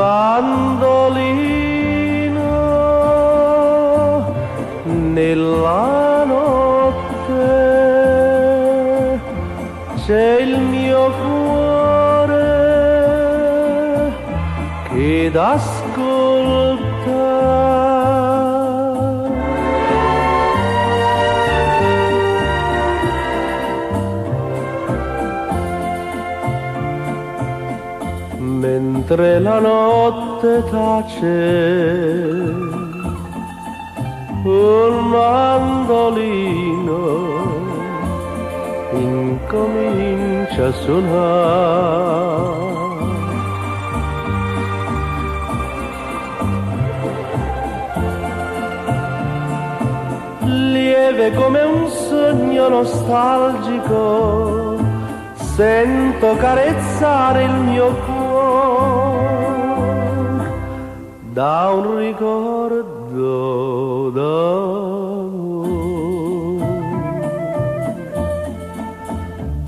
Mandolino nella notte c'è il mio cuore che ascolta. Mentre la notte tace, un mandolino incomincia a suonare. Lieve come un sogno nostalgico, sento carezzare il mio cuore da un ricordo d'amore.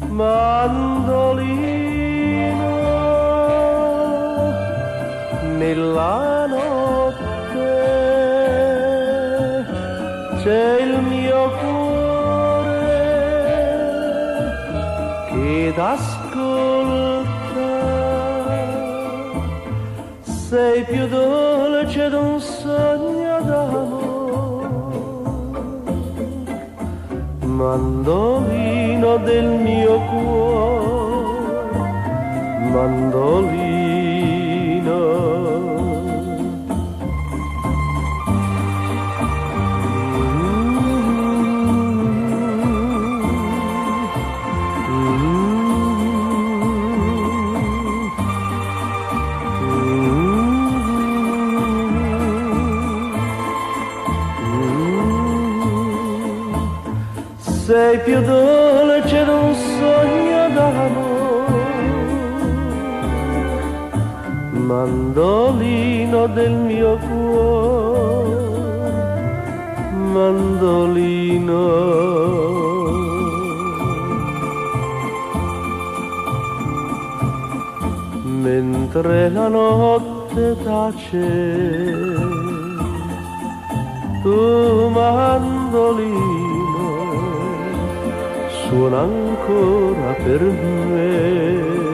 Mandolino nella notte c'è il mio cuore che ascolta. Sei più dolce d'un sogno d'amore, mandolino del mio cuore, mandolino. Sei più dolce d'un sogno d'amore, mandolino del mio cuore, mandolino. Mentre la notte tace, tu mandolino suona ancora per me.